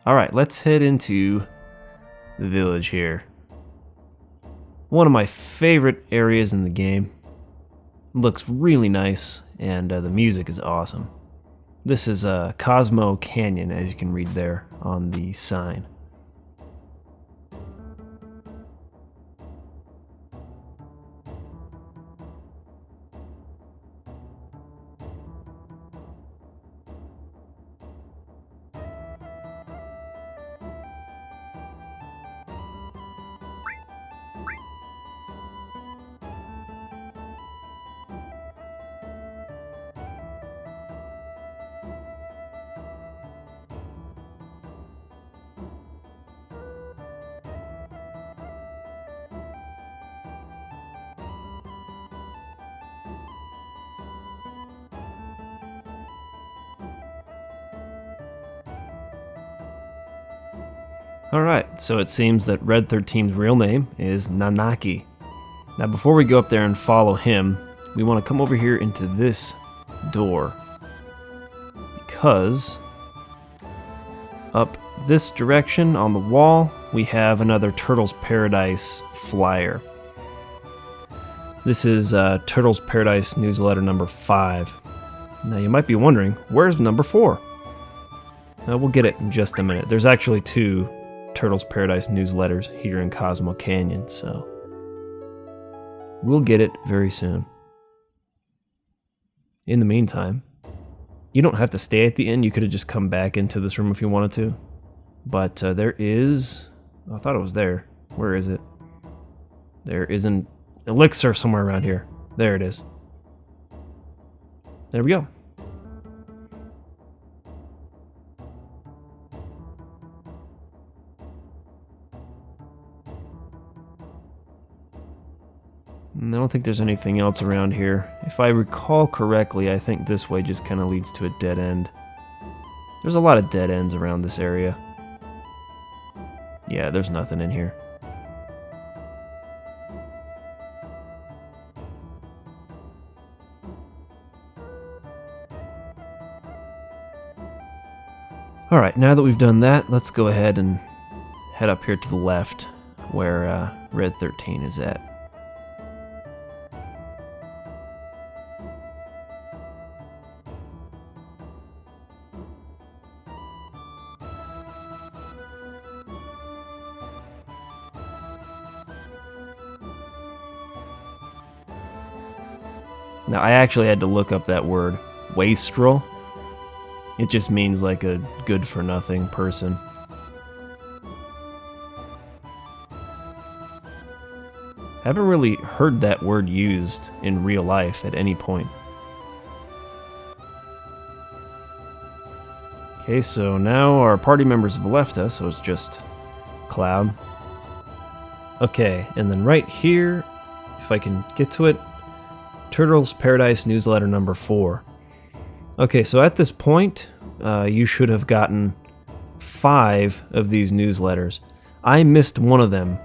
Alright, let's head into the village here. One of my favorite areas in the game. Looks really nice, and the music is awesome. This is Cosmo Canyon, as you can read there on the sign. Alright, so it seems that Red 13's real name is Nanaki. Now before we go up there and follow him, we want to come over here into this door. Because up this direction on the wall, we have another Turtles Paradise flyer. This is Turtles Paradise newsletter number 5. Now you might be wondering, where's number 4? We'll get it in just a minute. There's actually 2 Turtles Paradise newsletters here in Cosmo Canyon, so we'll get it very soon. In the meantime, you don't have to stay at the inn. You could have just come back into this room if you wanted to. But there is... I thought it was there. Where is it? There is an elixir somewhere around here. There it is. There we go. I don't think there's anything else around here. If I recall correctly, I think this way just kind of leads to a dead end. There's a lot of dead ends around this area. Yeah, there's nothing in here. Alright, now that we've done that, let's go ahead and head up here to the left, where Red 13 is at. Now, I actually had to look up that word, wastrel. It just means like a good-for-nothing person. Haven't really heard that word used in real life at any point. Okay, so now our party members have left us, so it's just Cloud. Okay, and then right here, if I can get to it, Turtles Paradise newsletter number 4. Okay, so at this point, you should have gotten 5 of these newsletters. I missed one of them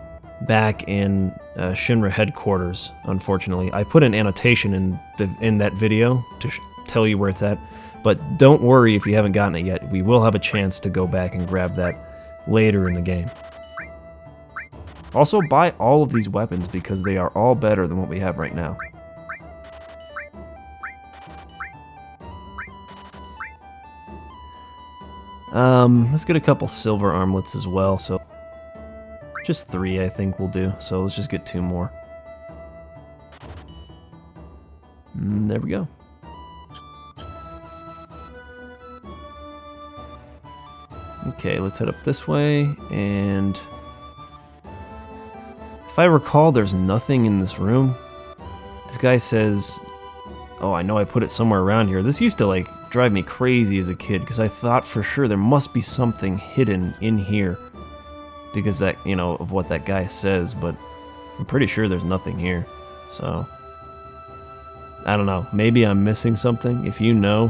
back in Shinra headquarters, unfortunately. I put an annotation in that video to tell you where it's at, but don't worry if you haven't gotten it yet. We will have a chance to go back and grab that later in the game. Also, buy all of these weapons because they are all better than what we have right now. Let's get a couple silver armlets as well, so just 3 I think will do, so let's just get 2 more. There we go. Okay, let's head up this way, and if I recall, there's nothing in this room. This guy says, oh, I know I put it somewhere around here. This used to like drive me crazy as a kid because I thought for sure there must be something hidden in here because that, you know, of what that guy says, but I'm pretty sure there's nothing here. So I don't know, maybe I'm missing something. If you know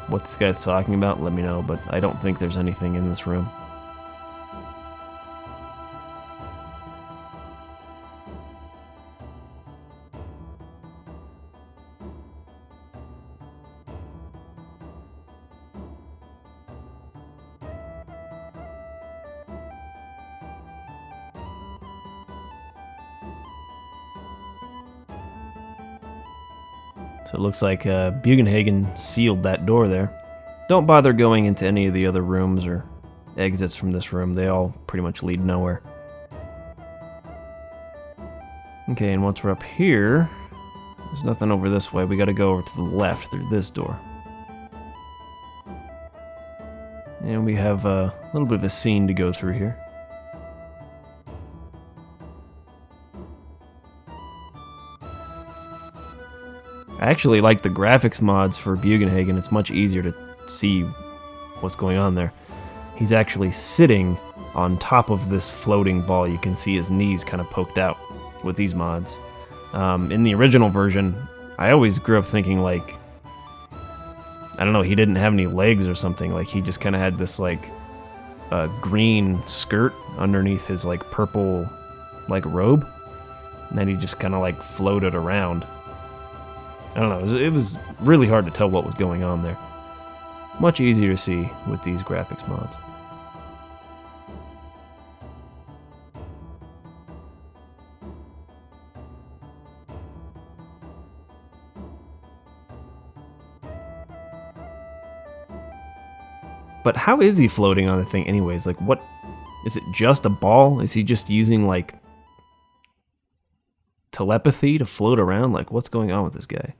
what this guy's talking about, let me know, but I don't think there's anything in this room. So it looks like Bugenhagen sealed that door there. Don't bother going into any of the other rooms or exits from this room. They all pretty much lead nowhere. Okay, and once we're up here, there's nothing over this way. We gotta go over to the left through this door. And we have a little bit of a scene to go through here. I actually like the graphics mods for Bugenhagen. It's much easier to see what's going on there. He's actually sitting on top of this floating ball. You can see his knees kind of poked out with these mods. In the original version, I always grew up thinking like, I don't know, he didn't have any legs or something. Like he just kind of had this like green skirt underneath his like purple like robe. And then he just kind of like floated around. I don't know, it was really hard to tell what was going on there. Much easier to see with these graphics mods. But how is he floating on the thing anyways? Like what, is it just a ball? Is he just using like telepathy to float around? Like what's going on with this guy?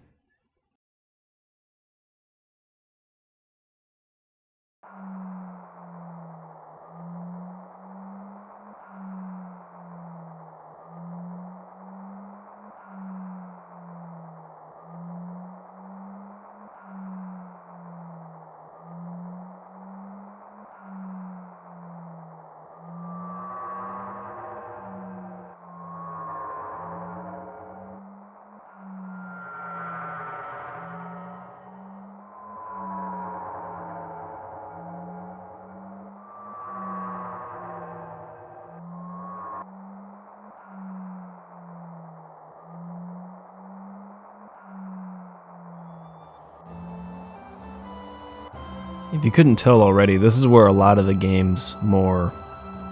If you couldn't tell already, this is where a lot of the game's more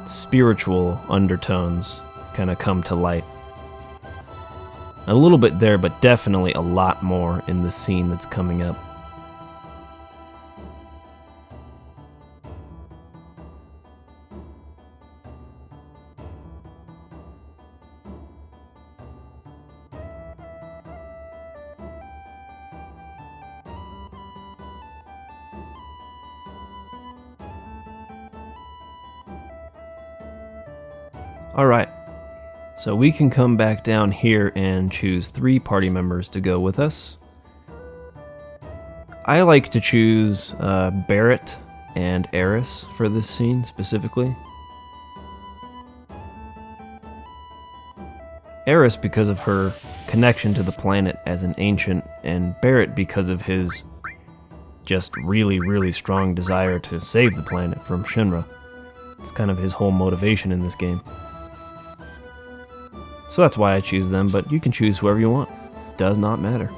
spiritual undertones kind of come to light. A little bit there, but definitely a lot more in the scene that's coming up. Alright, so we can come back down here and choose 3 party members to go with us. I like to choose Barrett and Eris for this scene specifically. Eris because of her connection to the planet as an ancient, and Barrett because of his just really, really strong desire to save the planet from Shinra. It's kind of his whole motivation in this game. So that's why I choose them, but you can choose whoever you want. Does not matter.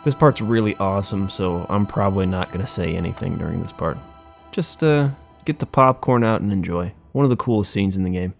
This part's really awesome, so I'm probably not going to say anything during this part. Just get the popcorn out and enjoy. One of the coolest scenes in the game.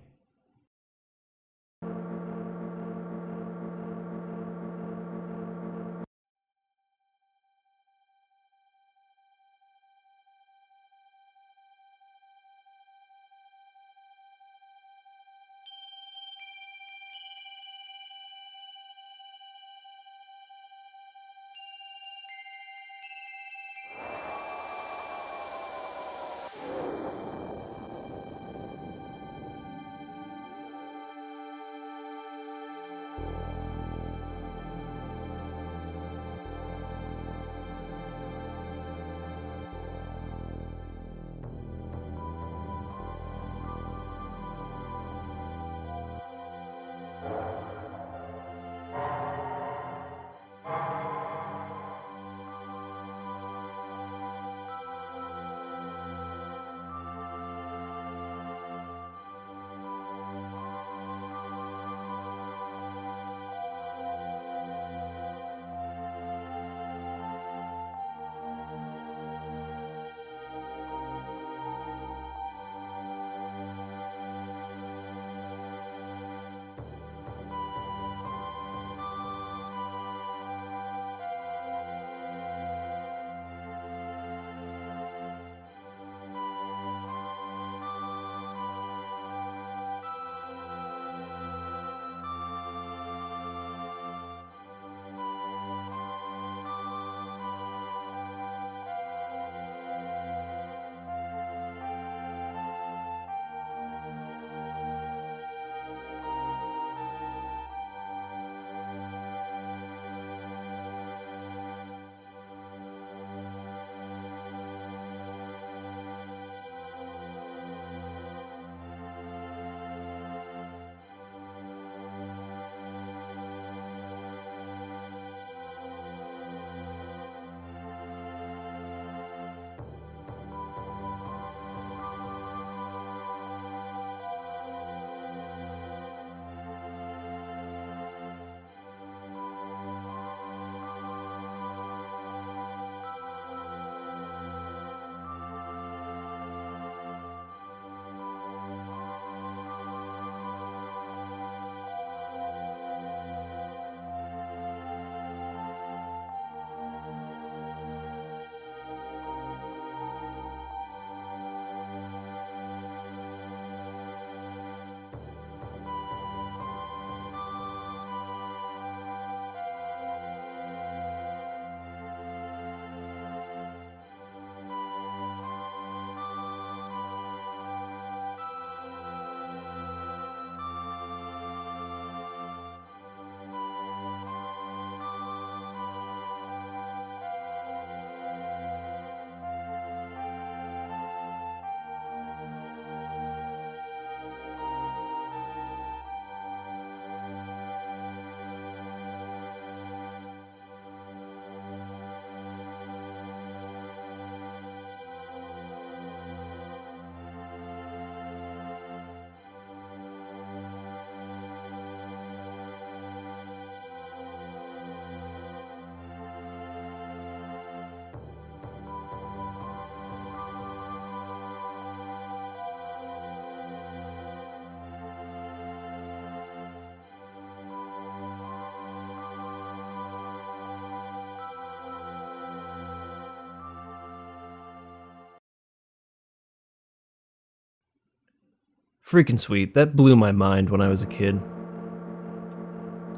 freaking sweet. That blew my mind when I was a kid.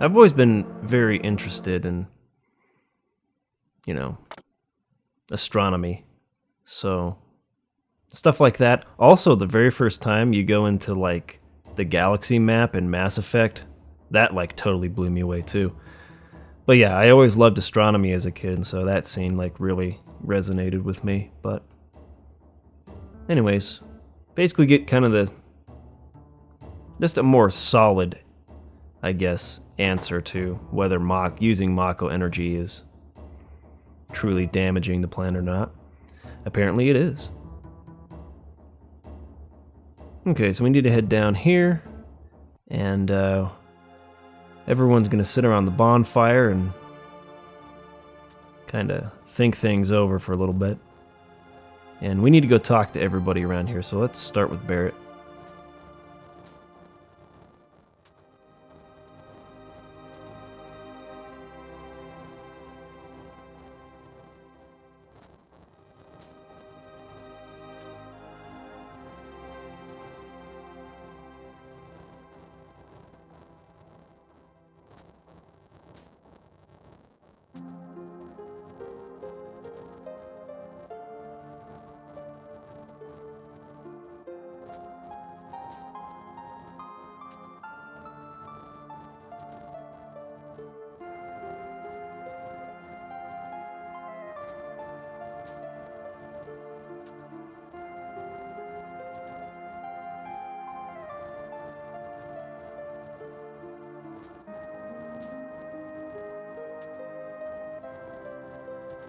I've always been very interested in, astronomy. So, stuff like that. Also, the very first time you go into, like, the galaxy map in Mass Effect, that, like, totally blew me away, too. But yeah, I always loved astronomy as a kid, so that scene, like, really resonated with me. But anyways, basically get kind of just a more solid, I guess, answer to whether using Mako energy is truly damaging the planet or not. Apparently it is. Okay, so we need to head down here, and everyone's gonna sit around the bonfire and kind of think things over for a little bit. And we need to go talk to everybody around here, so let's start with Barrett.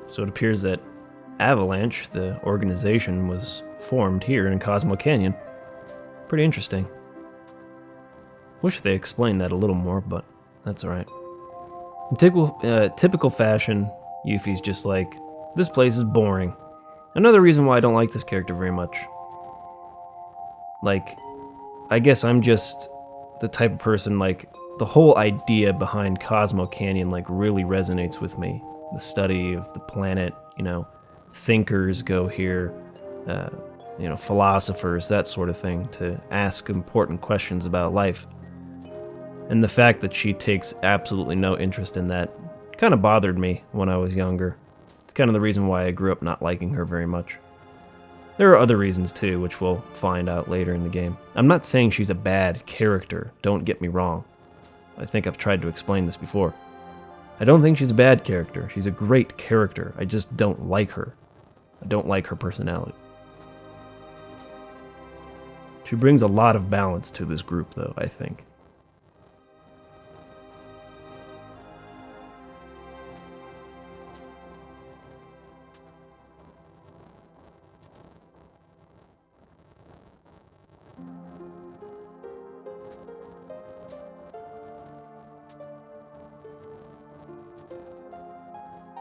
So it appears that Avalanche, the organization, was formed here in Cosmo Canyon. Pretty interesting. Wish they explained that a little more, but that's alright. In typical fashion, Yuffie's just like, this place is boring. Another reason why I don't like this character very much. Like, I guess I'm just the type of person, like, the whole idea behind Cosmo Canyon, like, really resonates with me. The study of the planet, thinkers go here, philosophers, that sort of thing, to ask important questions about life. And the fact that she takes absolutely no interest in that kind of bothered me when I was younger. It's kind of the reason why I grew up not liking her very much. There are other reasons too, which we'll find out later in the game. I'm not saying she's a bad character, don't get me wrong. I think I've tried to explain this before. I don't think she's a bad character. She's a great character. I just don't like her. I don't like her personality. She brings a lot of balance to this group, though, I think.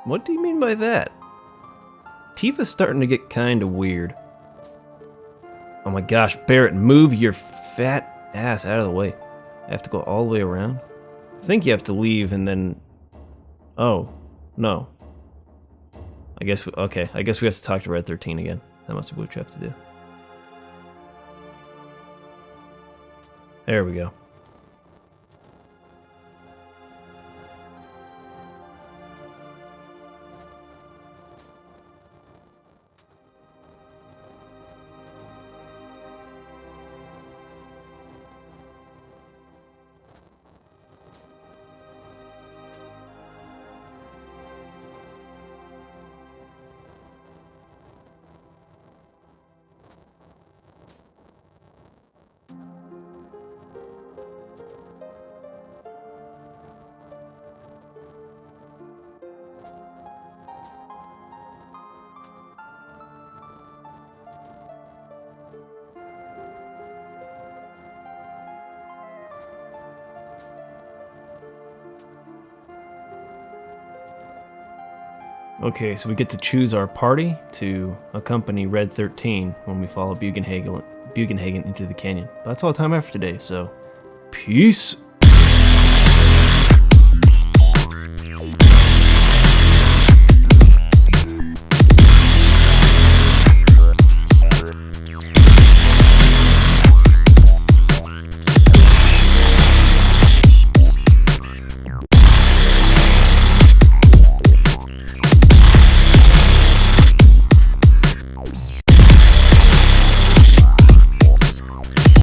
What do you mean by that? Tifa's starting to get kinda weird. Oh my gosh, Barrett, move your fat ass out of the way. I have to go all the way around? I think you have to leave and then... Oh, no. I guess we have to talk to Red 13 again. That must be what you have to do. There we go. Okay, so we get to choose our party to accompany Red 13 when we follow Bugenhagen into the canyon. But that's all the time I have for today, so peace